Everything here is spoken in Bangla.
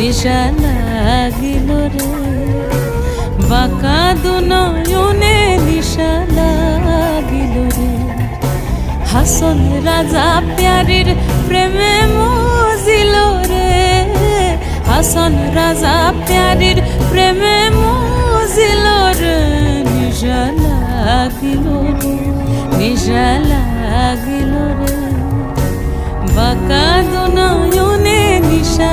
নিশা লাগিল রে, বাঁকা দুনয়নে নিশা লাগিল রে। হাসন রাজা প্যারির প্রেমে মজিল রে, হাসন রাজা প্যারির প্রেমে মজিল রে। নিশা লাগিল রে, নিশা লাগিল রে, বাঁকা দুনয়নে নিশা